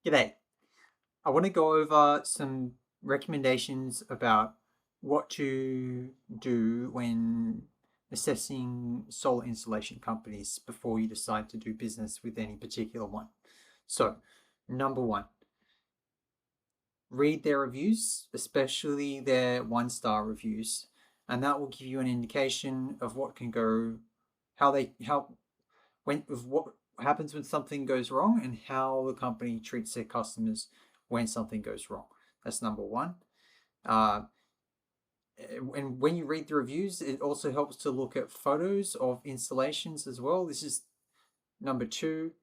G'day. I want to go over some recommendations about what to do when assessing solar installation companies before you decide to do business with any particular one. So, number one, read their reviews, especially their 1-star reviews, and that will give you an indication of what can go, of what happens when something goes wrong and how the company treats their customers when something goes wrong. That's number one. Uh, and when you read the reviews, it also helps to look at photos of installations as well. This is number two,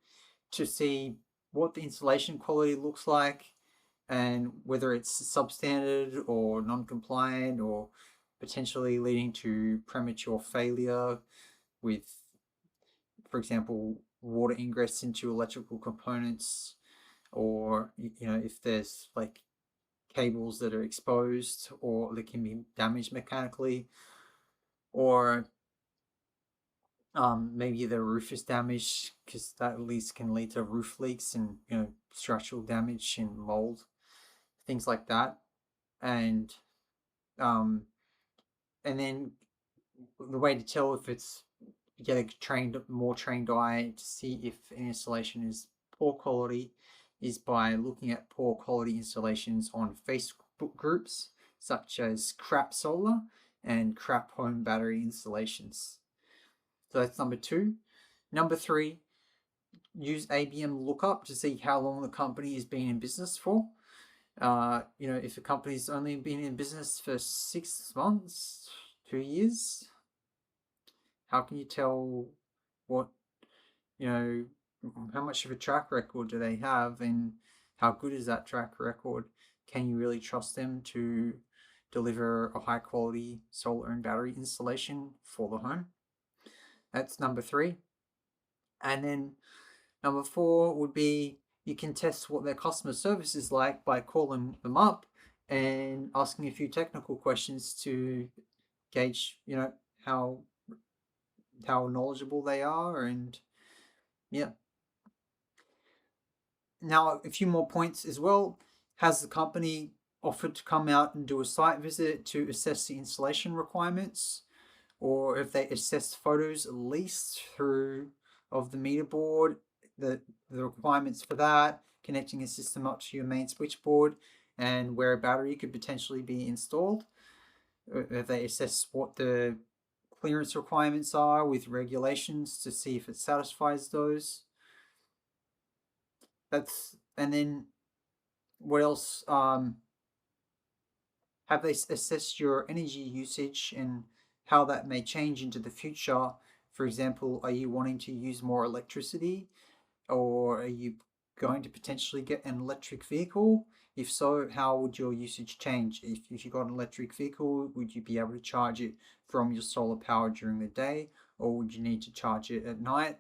to see what the installation quality looks like and whether it's substandard or non-compliant or potentially leading to premature failure with, for example, water ingress into electrical components, or if there's like cables that are exposed or that can be damaged mechanically, or maybe the roof is damaged, because that at least can lead to roof leaks and structural damage and mold, things like that. And um, and then the way to tell if it's get a more trained eye to see if an installation is poor quality is by looking at poor quality installations on Facebook groups such as Crap Solar and Crap Home Battery Installations. So that's number two. Number three, use ABM lookup to see how long the company has been in business for. If a company's only been in business for 6 months, 2 years, how can you tell what, how much of a track record do they have and how good is that track record? Can you really trust them to deliver a high quality solar and battery installation for the home? That's number three. And then number four would be you can test what their customer service is like by calling them up and asking a few technical questions to gauge, how knowledgeable they are. And yeah. Now, a few more points as well. Has the company offered to come out and do a site visit to assess the installation requirements? Or if they assessed photos at least through of the meter board, the requirements for that, connecting a system up to your main switchboard, and where a battery could potentially be installed. If they assess what the clearance requirements are with regulations to see if it satisfies those. And then what else? Have they assessed your energy usage and how that may change into the future? For example, are you wanting to use more electricity, or are you going to potentially get an electric vehicle? If so, how would your usage change? If you got an electric vehicle, would you be able to charge it from your solar power during the day, or would you need to charge it at night?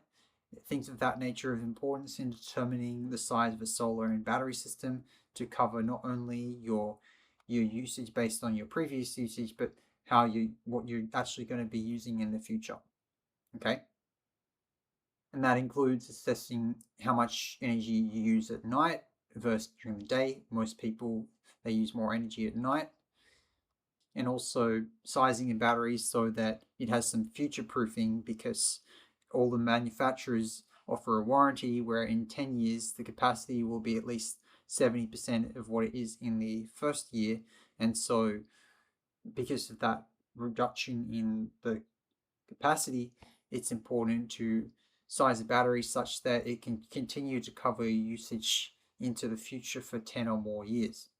Things of that nature of importance in determining the size of a solar and battery system to cover not only your usage based on your previous usage, but what you're actually going to be using in the future. Okay? And that includes assessing how much energy you use at night versus during the day. Most people, they use more energy at night. And also sizing a battery so that it has some future proofing, because all the manufacturers offer a warranty where in 10 years the capacity will be at least 70% of what it is in the first year. And so because of that reduction in the capacity, it's important to size a battery such that it can continue to cover usage into the future for 10 or more years.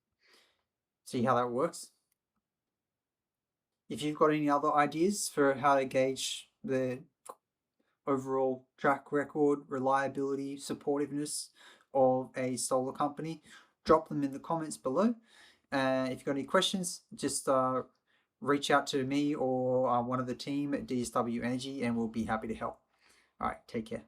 See how that works? If you've got any other ideas for how to gauge the overall track record, reliability, supportiveness of a solar company, drop them in the comments below. If you've got any questions, just reach out to me or one of the team at DSW Energy, and we'll be happy to help. All right, take care.